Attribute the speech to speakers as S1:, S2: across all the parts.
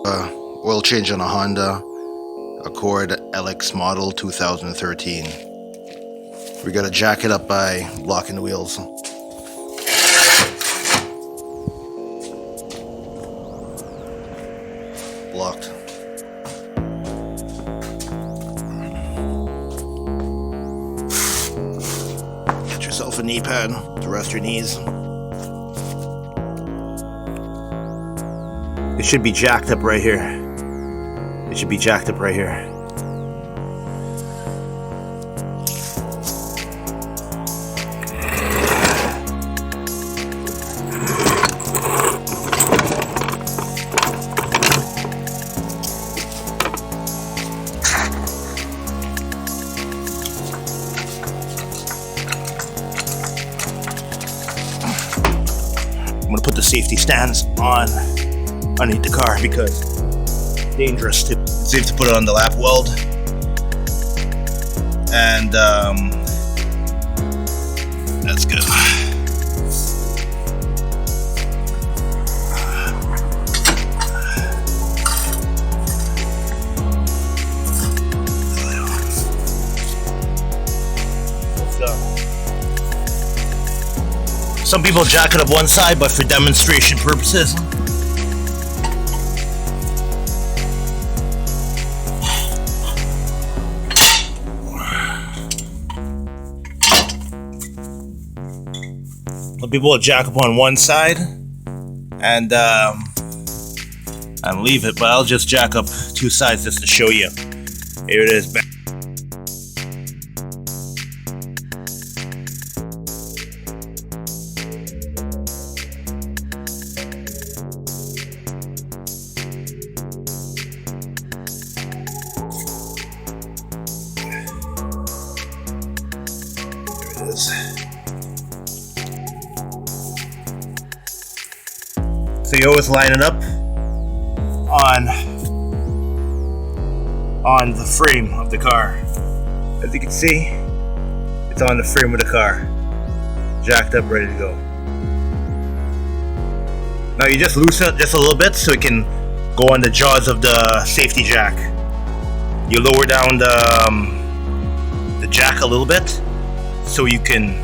S1: Oil change on a Honda Accord LX model 2013. We gotta jack it up by locking the wheels. Locked. Get yourself a knee pad to rest your knees. It should be jacked up right here. It should be jacked up right here. I'm gonna put the safety stands on underneath the car because it's dangerous to safe to put it on the lap weld. And that's good. Some people jack it up one side, but for demonstration purposes, some people will jack up on one side and leave it, but I'll just jack up two sides just to show you. Here it is. So you always line it up on the frame of the car. As you can see, it's on the frame of the car, jacked up, ready to go. Now you just loosen it just a little bit so it can go on the jaws of the safety jack. You lower down the jack a little bit so you can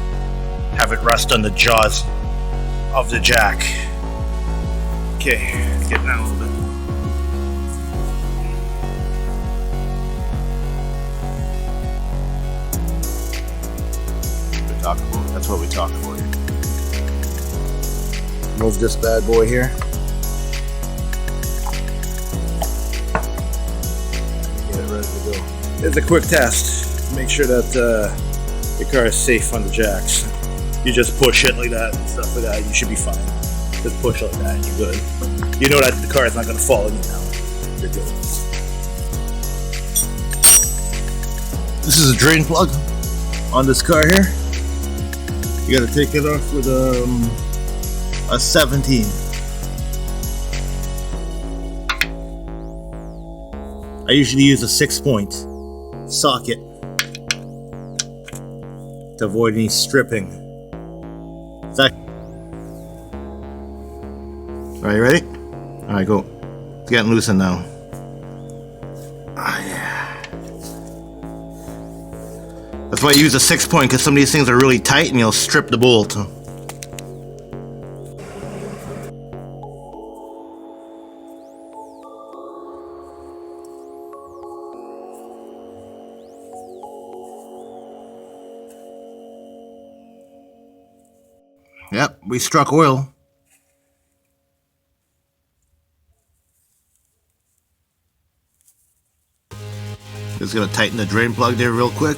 S1: have it rest on the jaws of the jack. Okay, let's get down a little bit. That's what we talk about here. Move this bad boy here. Get it ready to go. It's a quick test. Make sure that the car is safe on the jacks. You just push it like that and stuff like that. You should be fine. Just push like that and you're good. You know that the car is not going to fall on you now. You're good. This is a drain plug on this car here. You got to take it off with a 17. I usually use a 6-point socket to avoid any stripping. Alright, you ready? Alright, go. It's getting loosened now. Oh, yeah. That's why I use a 6-point, because some of these things are really tight and you'll strip the bolt. Yep, we struck oil. Just gonna tighten the drain plug there real quick.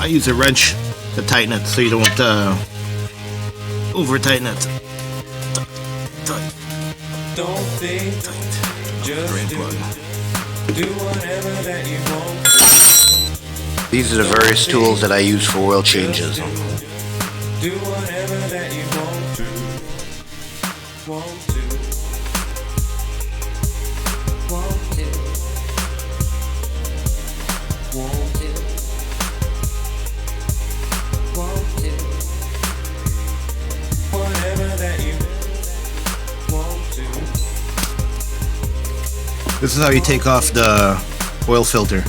S1: I use a wrench to tighten it so you don't over tighten it. Tight. Don't think, just drain plug. Do whatever that you want. These are the various tools that I use for oil changes.
S2: Do whatever that you want to. Want to. Want to. Want to. Want to. Whatever that you want to.
S1: This is how you take off the oil filter.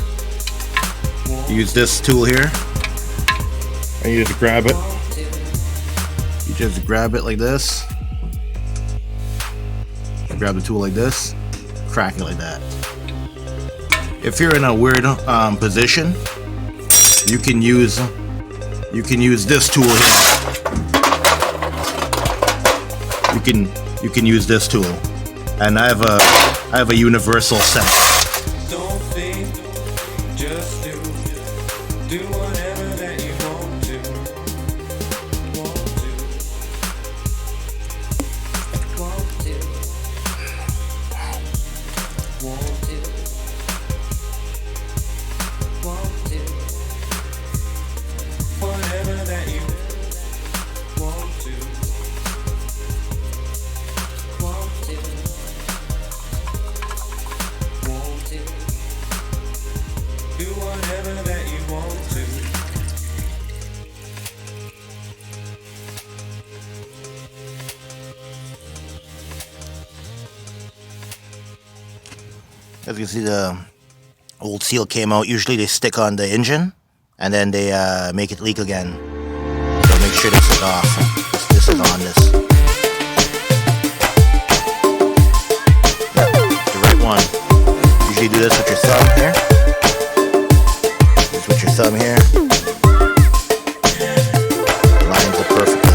S1: Use this tool here. And you just grab it. You just grab it like this. Grab the tool like this. Crack it like that. If you're in a weird position, you can use this tool here. You can use this tool, and I have a universal set.
S2: Don't think, just do. Do whatever that you want to. Want to. Want to. Want to. Want to. Whatever that you want to. Want to. Want to. Do whatever that you want to.
S1: As you can see, the old seal came out. Usually they stick on the engine and then they make it leak again. So make sure this is off. This is on this. The right one. Usually do this with your thumb here. This with your thumb here. Lines it perfectly.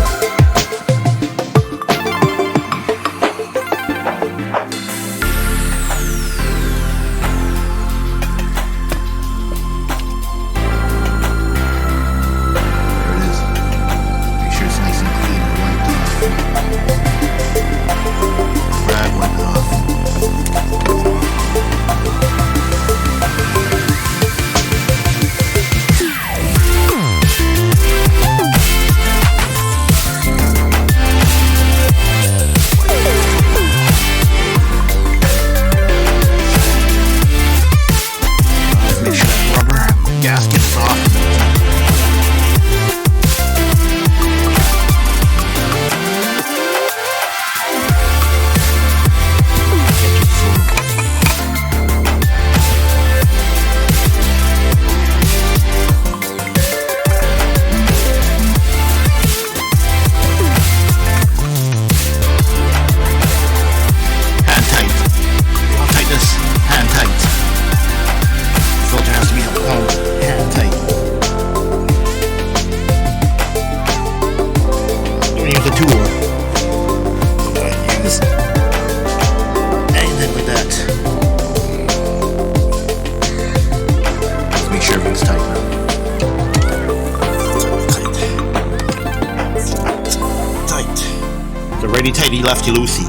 S1: Ready tighty, lefty loosey.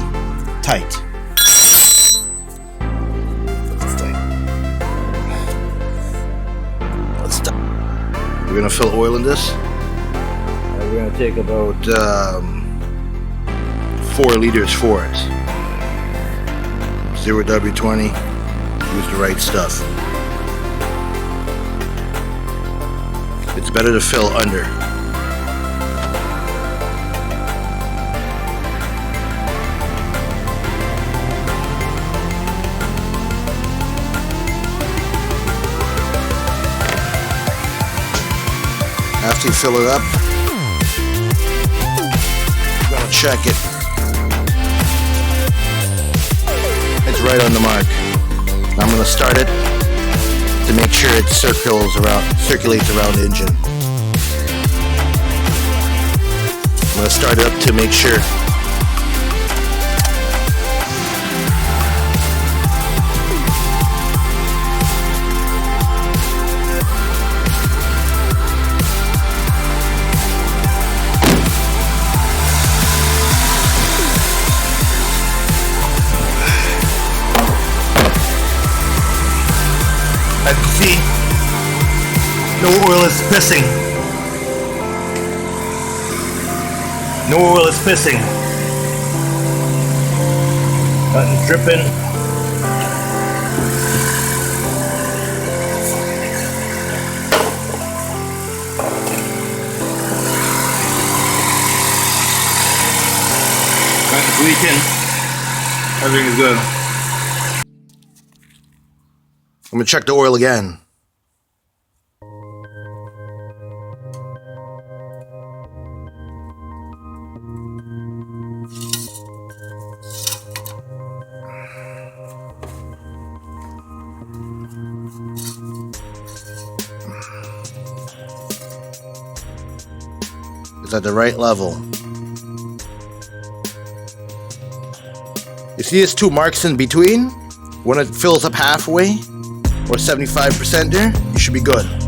S1: Tight. That's tight. Let's stop. We're gonna fill oil in this. And we're gonna take about 4 liters for it. 0W20. Use the right stuff. It's better to fill under. After you fill it up, you're gonna check it. It's right on the mark. I'm gonna start it to make sure it circulates around the engine. I'm gonna start it up to make sure. As you see, no oil is pissing. No oil is pissing. Nothing's dripping. Nothing's leaking. Everything is good. I'm gonna check the oil again. It's at the right level. You see these two marks in between? When it fills up halfway, or 75% there, you should be good.